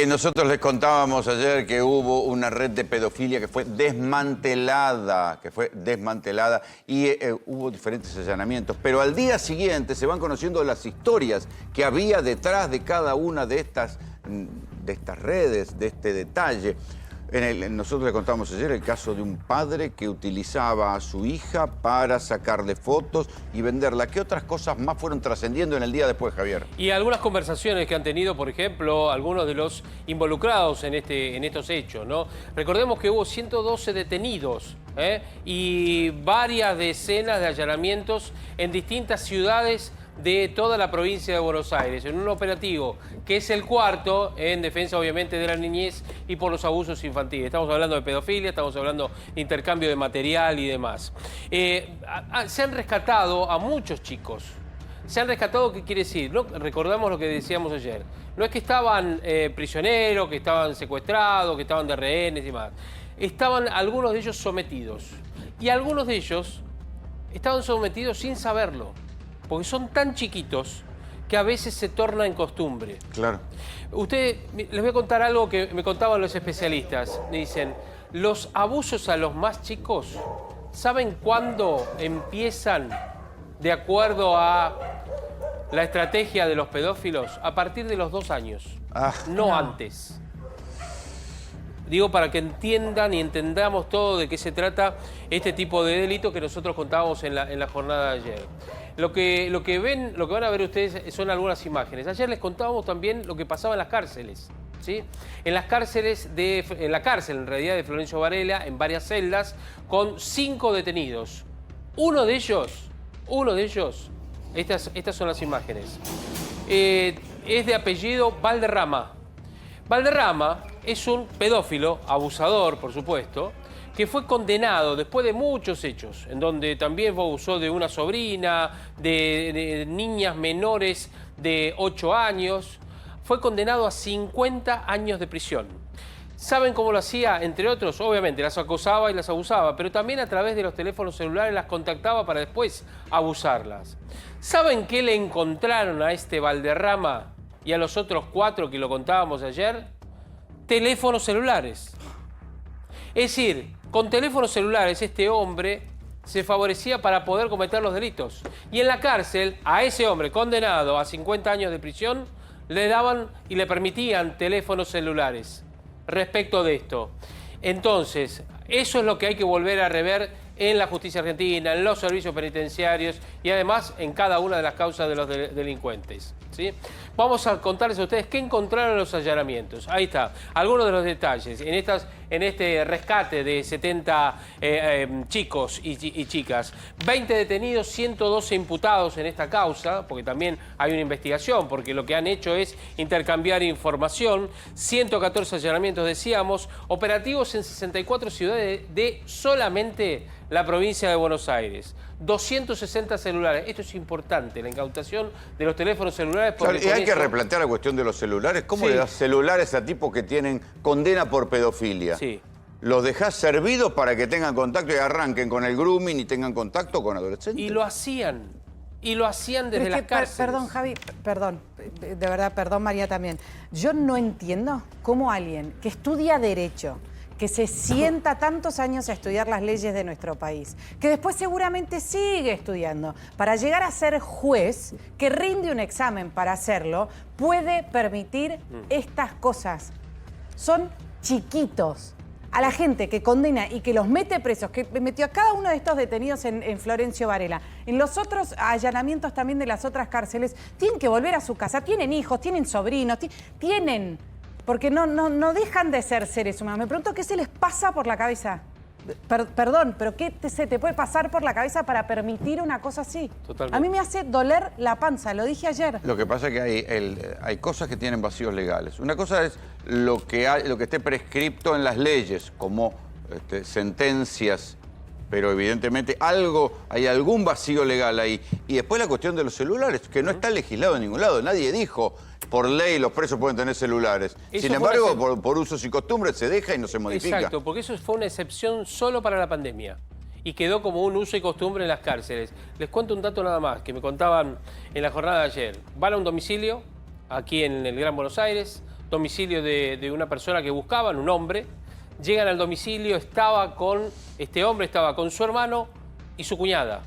Nosotros les contábamos ayer que hubo una red de pedofilia que fue desmantelada, y hubo diferentes allanamientos. Pero al día siguiente se van conociendo las historias que había detrás de cada una de estas redes, de este detalle. Nosotros le contamos ayer el caso de un padre que utilizaba a su hija para sacarle fotos y venderla. ¿Qué otras cosas más fueron trascendiendo en el día después, Javier? Y algunas conversaciones que han tenido, por ejemplo, algunos de los involucrados en estos hechos, ¿no? Recordemos que hubo 112 detenidos y varias decenas de allanamientos en distintas ciudades de toda la provincia de Buenos Aires, en un operativo que es el cuarto en defensa obviamente de la niñez y por los abusos infantiles. Estamos hablando de pedofilia, estamos hablando de intercambio de material y demás. Se han rescatado a muchos chicos. Se han rescatado, ¿qué quiere decir? ¿No? Recordamos lo que decíamos ayer. No es que estaban prisioneros, que estaban secuestrados, que estaban de rehenes y demás. Estaban algunos de ellos sometidos. Y algunos de ellos estaban sometidos sin saberlo. Porque son tan chiquitos que a veces se torna en costumbre. Claro. Les voy a contar algo que me contaban los especialistas. Me dicen, los abusos a los más chicos, ¿saben cuándo empiezan de acuerdo a la estrategia de los pedófilos? A partir de los 2 años, no antes. Digo, para que entiendan y entendamos todo de qué se trata este tipo de delito que nosotros contábamos en la jornada de ayer. Lo que van a ver ustedes son algunas imágenes. Ayer les contábamos también lo que pasaba en las cárceles, ¿sí? En la cárcel en realidad de Florencio Varela, en varias celdas, con 5 detenidos. Uno de ellos, estas son las imágenes, es de apellido Valderrama. Valderrama es un pedófilo, abusador, por supuesto, que fue condenado después de muchos hechos, en donde también abusó de una sobrina, de niñas menores de 8 años. Fue condenado a 50 años de prisión. ¿Saben cómo lo hacía? Entre otros, obviamente, las acosaba y las abusaba, pero también a través de los teléfonos celulares las contactaba para después abusarlas. ¿Saben qué le encontraron a este Valderrama y a los otros 4 que lo contábamos ayer? Teléfonos celulares. Es decir, con teléfonos celulares este hombre se favorecía para poder cometer los delitos. Y en la cárcel, a ese hombre condenado a 50 años de prisión, le daban y le permitían teléfonos celulares respecto de esto. Entonces, eso es lo que hay que volver a rever en la justicia argentina, en los servicios penitenciarios y además en cada una de las causas de los delincuentes, ¿sí? Vamos a contarles a ustedes qué encontraron en los allanamientos. Ahí está, algunos de los detalles. En este rescate de 70 chicos y chicas, 20 detenidos, 112 imputados en esta causa, porque también hay una investigación, porque lo que han hecho es intercambiar información, 114 allanamientos, decíamos, operativos en 64 ciudades de solamente la provincia de Buenos Aires. 260 celulares. Esto es importante, la incautación de los teléfonos celulares. Claro, y hay que replantear la cuestión de los celulares. ¿Cómo le das celulares a tipos que tienen condena por pedofilia? Sí. ¿Los dejás servidos para que tengan contacto y arranquen con el grooming y tengan contacto con adolescentes? Y lo hacían. Y lo hacían desde las cárceles. Perdón, Javi, perdón. De verdad, perdón, María, también. Yo no entiendo cómo alguien que estudia Derecho, que se sienta tantos años a estudiar las leyes de nuestro país, que después seguramente sigue estudiando, para llegar a ser juez, que rinde un examen para hacerlo, puede permitir estas cosas. Son chiquitos. A la gente que condena y que los mete presos, que metió a cada uno de estos detenidos en Florencio Varela, en los otros allanamientos también de las otras cárceles, tienen que volver a su casa, tienen hijos, tienen sobrinos, tienen... Porque no dejan de ser seres humanos. Me pregunto qué se les pasa por la cabeza. Perdón, pero ¿qué se te puede pasar por la cabeza para permitir una cosa así? Totalmente. A mí me hace doler la panza, lo dije ayer. Lo que pasa es que hay cosas que tienen vacíos legales. Una cosa es lo que esté prescripto en las leyes, como sentencias, pero evidentemente hay algún vacío legal ahí. Y después la cuestión de los celulares, que no está legislado en ningún lado. Nadie dijo, por ley los presos pueden tener celulares. Sin embargo, por usos y costumbres se deja y no se modifica. Exacto, porque eso fue una excepción solo para la pandemia. Y quedó como un uso y costumbre en las cárceles. Les cuento un dato nada más, que me contaban en la jornada de ayer. Van a un domicilio, aquí en el Gran Buenos Aires, domicilio de una persona que buscaban, un hombre. Llegan al domicilio, este hombre estaba con su hermano y su cuñada.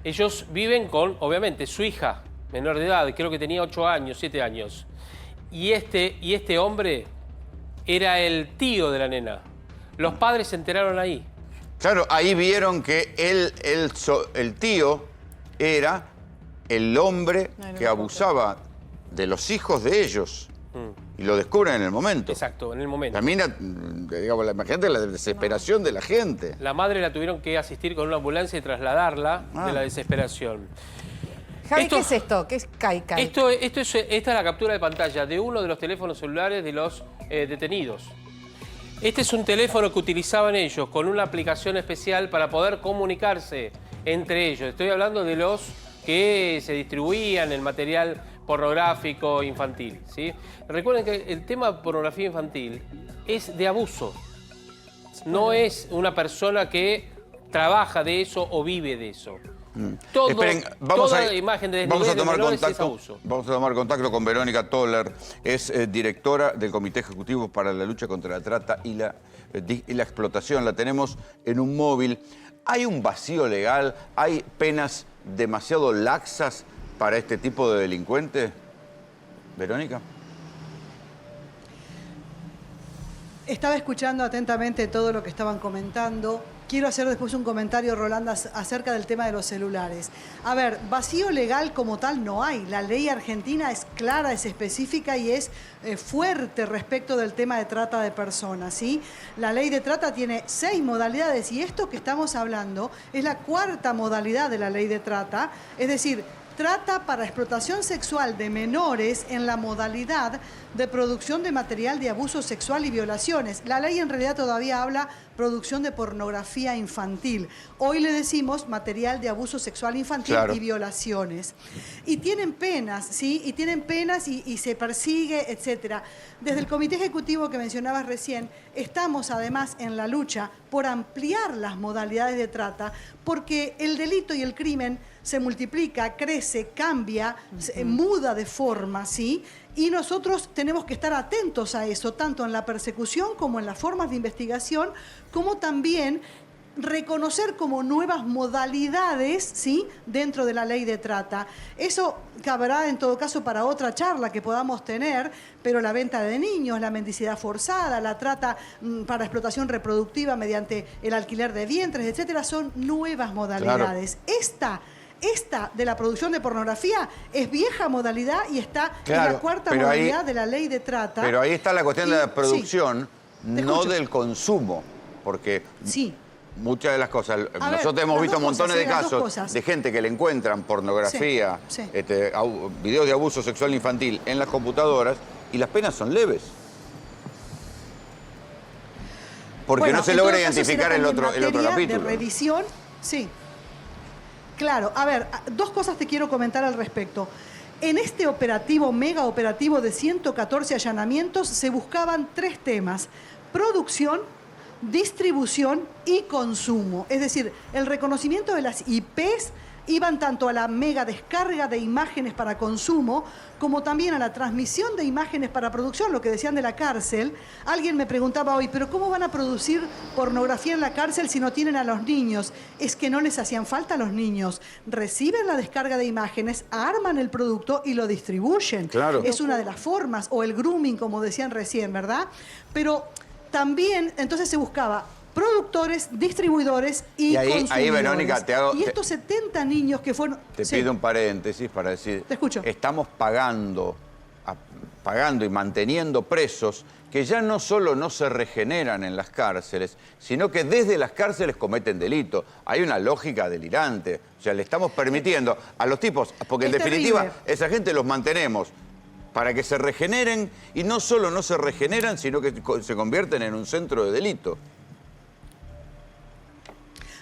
Ellos viven con, obviamente, su hija, menor de edad, creo que tenía 8 años, 7 años. Y este hombre era el tío de la nena. Los padres se enteraron ahí. Claro, ahí vieron que el tío era el hombre que abusaba de los hijos de ellos. Y lo descubren en el momento. Exacto, en el momento. También, digamos, imagínate la desesperación de la gente. La madre la tuvieron que asistir con una ambulancia y trasladarla de la desesperación. Javi, ¿qué es esto? ¿Qué es Kaikai? Esta es la captura de pantalla de uno de los teléfonos celulares de los detenidos. Este es un teléfono que utilizaban ellos con una aplicación especial para poder comunicarse entre ellos. Estoy hablando de los que se distribuían el material pornográfico infantil, ¿sí? Recuerden que el tema de pornografía infantil es de abuso. No es una persona que trabaja de eso o vive de eso. Esperen, toda imagen de desnudez de menores es abuso. Vamos a tomar contacto con Verónica Toller, es directora del Comité Ejecutivo para la Lucha contra la Trata y la Explotación. La tenemos en un móvil. ¿Hay un vacío legal? ¿Hay penas demasiado laxas para este tipo de delincuentes? Verónica. Estaba escuchando atentamente todo lo que estaban comentando. Quiero hacer después un comentario, Rolanda, acerca del tema de los celulares. A ver, vacío legal como tal no hay. La ley argentina es clara, es específica y es fuerte respecto del tema de trata de personas, ¿sí? La ley de trata tiene 6 modalidades y esto que estamos hablando es la 4ª modalidad de la ley de trata, es decir, trata para explotación sexual de menores en la modalidad de producción de material de abuso sexual y violaciones. La ley en realidad todavía habla producción de pornografía infantil. Hoy le decimos material de abuso sexual infantil y violaciones. Y tienen penas, ¿sí? Y tienen penas y se persigue, etcétera. Desde el Comité Ejecutivo que mencionabas recién, estamos además en la lucha por ampliar las modalidades de trata, porque el delito y el crimen se multiplica, crece, cambia, muda de forma, ¿sí? Y nosotros tenemos que estar atentos a eso, tanto en la persecución como en las formas de investigación, como también reconocer como nuevas modalidades, ¿sí?, dentro de la ley de trata. Eso caberá en todo caso para otra charla que podamos tener, pero la venta de niños, la mendicidad forzada, la trata para explotación reproductiva mediante el alquiler de vientres, etcétera, son nuevas modalidades. Claro. Esta de la producción de pornografía es vieja modalidad y está en la 4ª modalidad de la ley de trata. Pero ahí está la cuestión de la producción, no del consumo, porque muchas de las cosas, nosotros hemos visto montones de casos de gente que le encuentran pornografía, videos de abuso sexual infantil en las computadoras y las penas son leves. Porque no se logra identificar el otro capítulo. De revisión, Claro, a ver, 2 cosas te quiero comentar al respecto. En este operativo, mega operativo de 114 allanamientos, se buscaban 3 temas: producción, distribución y consumo. Es decir, el reconocimiento de las IPs iban tanto a la mega descarga de imágenes para consumo como también a la transmisión de imágenes para producción, lo que decían de la cárcel. Alguien me preguntaba hoy, ¿pero cómo van a producir pornografía en la cárcel si no tienen a los niños? Es que no les hacían falta a los niños. Reciben la descarga de imágenes, arman el producto y lo distribuyen. Claro. Es una de las formas, o el grooming, como decían recién, ¿verdad? Pero también, entonces se buscaba productores, distribuidores y consumidores. Ahí, Verónica, y estos 70 niños que fueron... Te pido un paréntesis para decir... Te escucho. Estamos pagando y manteniendo presos que ya no solo no se regeneran en las cárceles, sino que desde las cárceles cometen delito. Hay una lógica delirante. O sea, le estamos permitiendo a los tipos... Porque en definitiva, esa gente los mantenemos para que se regeneren, y no solo no se regeneran, sino que se convierten en un centro de delito.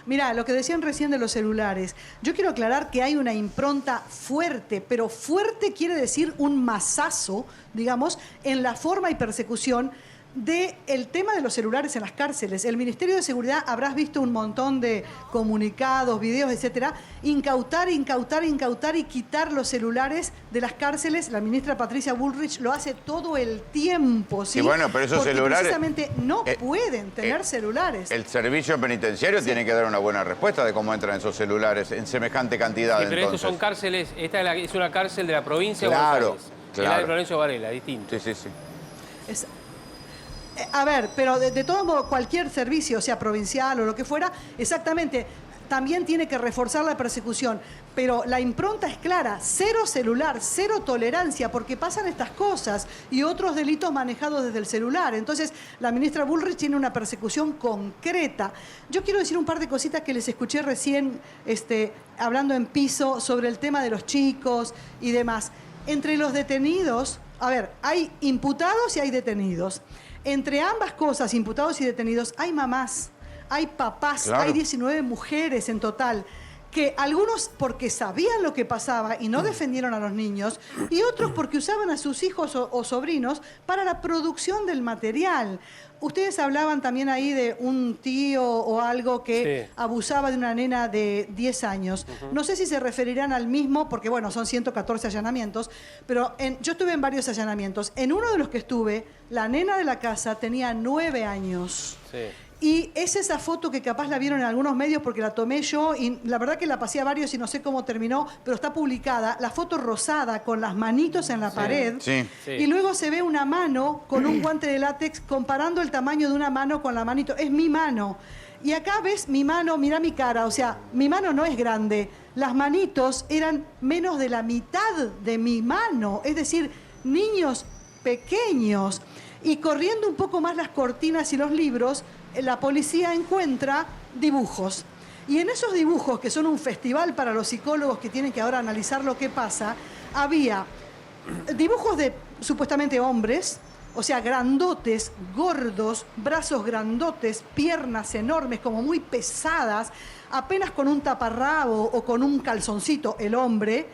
Mirá, lo que decían recién de los celulares, yo quiero aclarar que hay una impronta fuerte, pero fuerte quiere decir un mazazo, digamos, en la forma y persecución del tema de los celulares en las cárceles. El Ministerio de Seguridad, habrás visto un montón de comunicados, videos, etcétera, incautar y quitar los celulares de las cárceles. La ministra Patricia Bullrich lo hace todo el tiempo, ¿sí? Y bueno, pero esos porque celulares... precisamente no pueden tener celulares. El servicio penitenciario tiene que dar una buena respuesta de cómo entran esos celulares en semejante cantidad. Sí, pero entonces. estos son cárceles, esta es una cárcel de la provincia de Claro, Buenos Aires. claro. La de Florencio Varela, distinto. Sí. A ver, pero de todo modo, cualquier servicio, sea provincial o lo que fuera, exactamente, también tiene que reforzar la persecución. Pero la impronta es clara, cero celular, cero tolerancia, porque pasan estas cosas y otros delitos manejados desde el celular. Entonces, la ministra Bullrich tiene una persecución concreta. Yo quiero decir un par de cositas que les escuché recién hablando en piso sobre el tema de los chicos y demás. Entre los detenidos, a ver, hay imputados y hay detenidos. Entre ambas cosas, imputados y detenidos, hay mamás, hay papás, claro. Hay 19 mujeres en total, que algunos porque sabían lo que pasaba y no defendieron a los niños, y otros porque usaban a sus hijos o sobrinos para la producción del material. Ustedes hablaban también ahí de un tío o algo que abusaba de una nena de 10 años. No sé si se referirán al mismo, porque bueno, son 114 allanamientos, pero yo estuve en varios allanamientos. En uno de los que estuve, la nena de la casa tenía 9 años. Sí. Y es esa foto que capaz la vieron en algunos medios porque la tomé yo y la verdad que la pasé a varios y no sé cómo terminó, pero está publicada. La foto rosada con las manitos en la pared. Sí. Y luego se ve una mano con un guante de látex comparando el tamaño de una mano con la manito. Es mi mano. Y acá ves mi mano, mira mi cara. O sea, mi mano no es grande. Las manitos eran menos de la mitad de mi mano. Es decir, niños pequeños. Y corriendo un poco más las cortinas y los libros, la policía encuentra dibujos. Y en esos dibujos, que son un festival para los psicólogos que tienen que ahora analizar lo que pasa, había dibujos de supuestamente hombres, o sea, grandotes, gordos, brazos grandotes, piernas enormes, como muy pesadas, apenas con un taparrabo o con un calzoncito el hombre,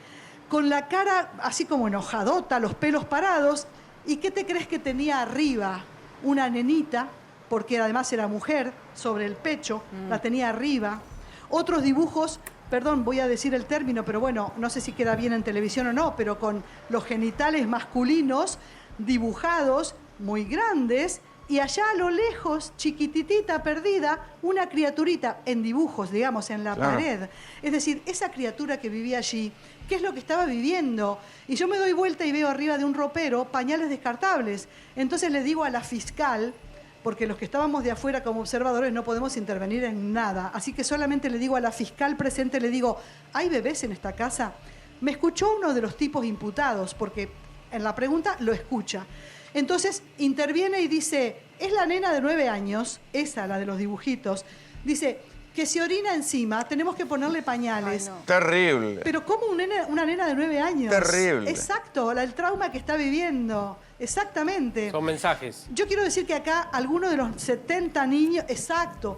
con la cara así como enojadota, los pelos parados. ¿Y qué te crees que tenía arriba? Una nenita, porque además era mujer, sobre el pecho, la tenía arriba. Otros dibujos, perdón, voy a decir el término, pero bueno, no sé si queda bien en televisión o no, pero con los genitales masculinos dibujados, muy grandes, y allá a lo lejos, chiquititita, perdida, una criaturita en dibujos, digamos, en la pared. Es decir, esa criatura que vivía allí, ¿qué es lo que estaba viviendo? Y yo me doy vuelta y veo arriba de un ropero pañales descartables. Entonces le digo a la fiscal, porque los que estábamos de afuera como observadores no podemos intervenir en nada, así que solamente le digo a la fiscal presente, le digo, ¿hay bebés en esta casa? Me escuchó uno de los tipos imputados, porque en la pregunta lo escucha. Entonces interviene y dice, es la nena de 9 años, esa, la de los dibujitos, dice que se orina encima, tenemos que ponerle pañales. Ay, no. Terrible. Pero ¿cómo una nena de 9 años? Terrible. Exacto, el trauma que está viviendo. Exactamente. Son mensajes. Yo quiero decir que acá algunos de los 70 niños, exacto,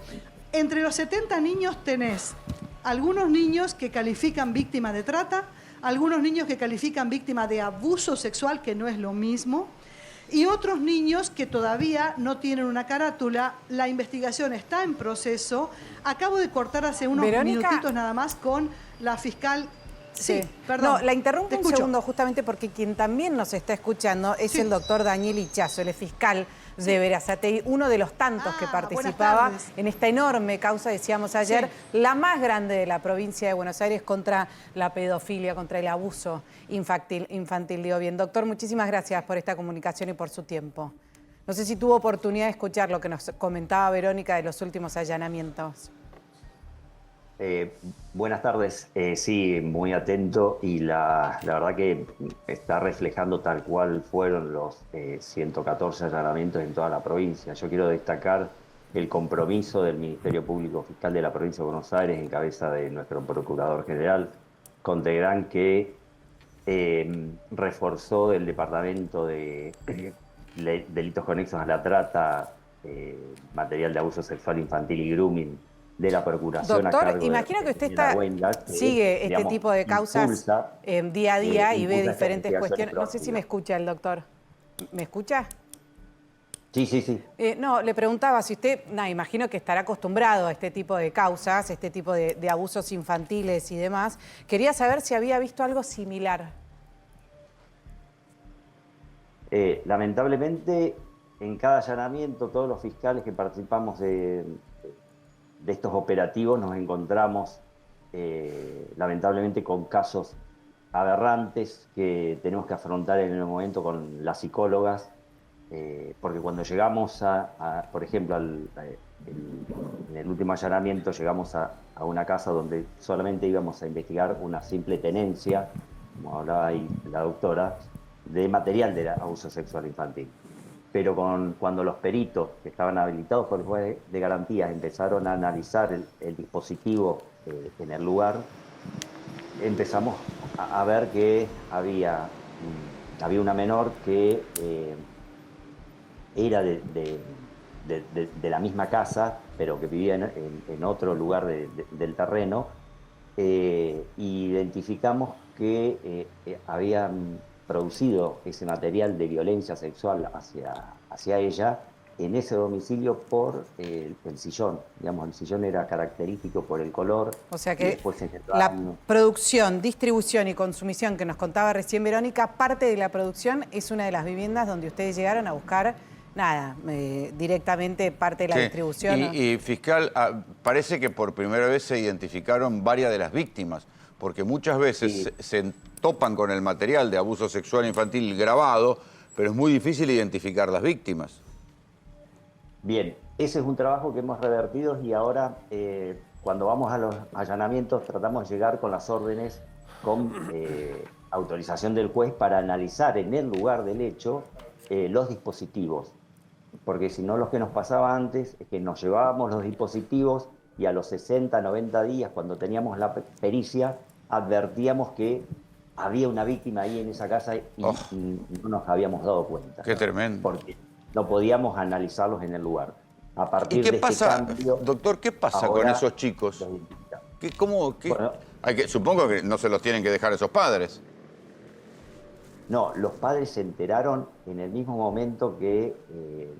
entre los 70 niños tenés algunos niños que califican víctima de trata, algunos niños que califican víctima de abuso sexual, que no es lo mismo, y otros niños que todavía no tienen una carátula. La investigación está en proceso. Acabo de cortar hace unos minutitos nada más con la fiscal. Sí, perdón. No, la interrumpo un escucho. segundo justamente porque quien también nos está escuchando es el doctor Daniel Ichazo, el fiscal de Berazategui, uno de los tantos que participaba en esta enorme causa, decíamos ayer, la más grande de la provincia de Buenos Aires contra la pedofilia, contra el abuso infantil. Digo bien, doctor, muchísimas gracias por esta comunicación y por su tiempo. No sé si tuvo oportunidad de escuchar lo que nos comentaba Verónica de los últimos allanamientos. Buenas tardes, sí, muy atento y la verdad que está reflejando tal cual fueron los 114 allanamientos en toda la provincia. Yo quiero destacar el compromiso del Ministerio Público Fiscal de la provincia de Buenos Aires en cabeza de nuestro Procurador General, Contegrán, que reforzó el Departamento de Delitos Conexos a la Trata, material de abuso sexual infantil y grooming, de la Procuración. Doctor, imagino que usted sigue este tipo de causas día a día y ve diferentes cuestiones. No sé si me escucha el doctor. ¿Me escucha? Sí, sí, sí. No, le preguntaba si usted, imagino que estará acostumbrado a este tipo de causas, este tipo de abusos infantiles y demás. Quería saber si había visto algo similar. Lamentablemente, en cada allanamiento, todos los fiscales que participamos de estos operativos nos encontramos, lamentablemente, con casos aberrantes que tenemos que afrontar en el momento con las psicólogas, porque cuando llegamos por ejemplo, en el último allanamiento llegamos a una casa donde solamente íbamos a investigar una simple tenencia, como hablaba ahí la doctora, de material de abuso sexual infantil. Pero cuando los peritos que estaban habilitados por el juez de garantías empezaron a analizar el dispositivo en el lugar, empezamos a ver que había una menor que era de la misma casa, pero que vivía en otro lugar del terreno. Identificamos que habían producido ese material de violencia sexual hacia ella en ese domicilio por el sillón. Digamos, el sillón era característico por el color. O sea que después la producción, distribución y consumición que nos contaba recién Verónica, parte de la producción es una de las viviendas donde ustedes llegaron a buscar, directamente parte de la distribución. Y fiscal, parece que por primera vez se identificaron varias de las víctimas, porque muchas veces se topan con el material de abuso sexual infantil grabado, pero es muy difícil identificar las víctimas. Bien, ese es un trabajo que hemos revertido y ahora cuando vamos a los allanamientos tratamos de llegar con las órdenes con autorización del juez para analizar en el lugar del hecho los dispositivos. Porque si no, lo que nos pasaba antes es que nos llevábamos los dispositivos y a los 60, 90 días, cuando teníamos la pericia, advertíamos que había una víctima ahí en esa casa y no nos habíamos dado cuenta. Qué tremendo. Porque no podíamos analizarlos en el lugar. A partir ¿Y qué de pasa, este cambio, doctor, qué pasa con esos chicos? Bueno, supongo que no se los tienen que dejar esos padres. no, los padres se enteraron en el mismo momento que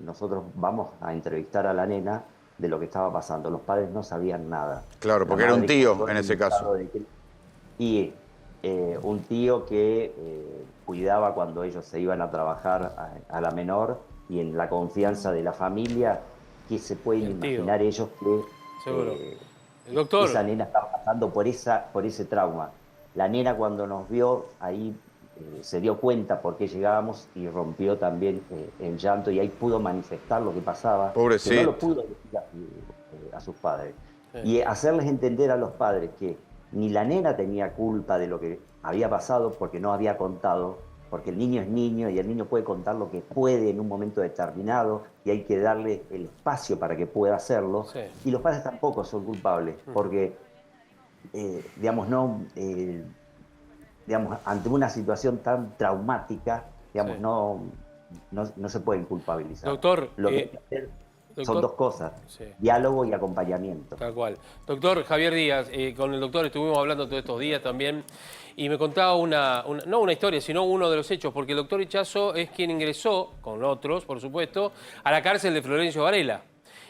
nosotros vamos a entrevistar a la nena de lo que estaba pasando. Los padres no sabían nada. Claro, porque era un tío en ese caso. Y un tío que cuidaba cuando ellos se iban a trabajar a la menor, y en la confianza de la familia, que se pueden imaginar ellos que Seguro. Doctor. esa nena estaba pasando por ese trauma. La nena, cuando nos vio ahí, se dio cuenta por qué llegábamos y rompió también en llanto, y ahí pudo manifestar lo que pasaba. Pobrecito. Que no lo pudo decir a sus padres. Y hacerles entender a los padres que ni la nena tenía culpa de lo que había pasado porque no había contado, porque el niño es niño y el niño puede contar lo que puede en un momento determinado y hay que darle el espacio para que pueda hacerlo. Sí. Y los padres tampoco son culpables porque, digamos, ante una situación tan traumática, digamos, no se pueden culpabilizar. Doctor, lo que hay que hacer son dos cosas, diálogo y acompañamiento. Tal cual. Doctor Javier Díaz, con el doctor estuvimos hablando todos estos días también y me contaba no una historia, sino uno de los hechos, porque el doctor Ichazo es quien ingresó, con otros, por supuesto, a la cárcel de Florencio Varela.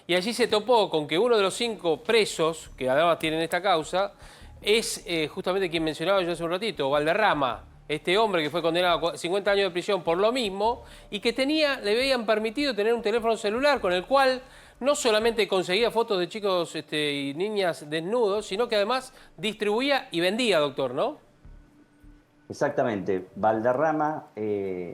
Y allí se topó con que uno de los 5 presos, que además tienen esta causa, es justamente quien mencionaba yo hace un ratito, Valderrama. Este hombre que fue condenado a 50 años de prisión por lo mismo y que le habían permitido tener un teléfono celular con el cual no solamente conseguía fotos de chicos y niñas desnudos, sino que además distribuía y vendía, doctor, ¿no? Exactamente. Valderrama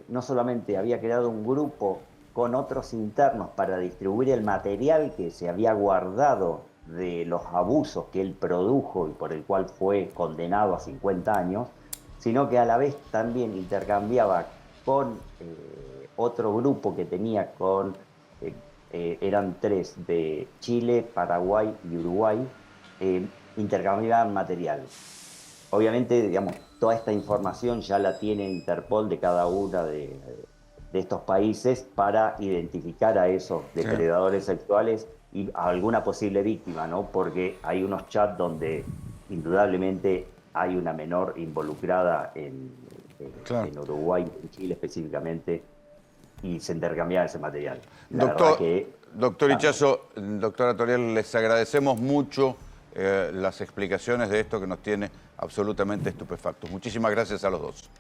no solamente había creado un grupo con otros internos para distribuir el material que se había guardado de los abusos que él produjo y por el cual fue condenado a 50 años, sino que a la vez también intercambiaba con otro grupo que tenía eran 3 de Chile, Paraguay y Uruguay, intercambiaban material. Obviamente, digamos, toda esta información ya la tiene Interpol de cada uno de estos países para identificar a esos depredadores sexuales y a alguna posible víctima, ¿no? Porque hay unos chats donde indudablemente hay una menor involucrada en Uruguay, en Chile específicamente, y se intercambiaba ese material. La verdad que, Doctor Ichazo, doctora Toriel, les agradecemos mucho las explicaciones de esto que nos tiene absolutamente estupefactos. Muchísimas gracias a los dos.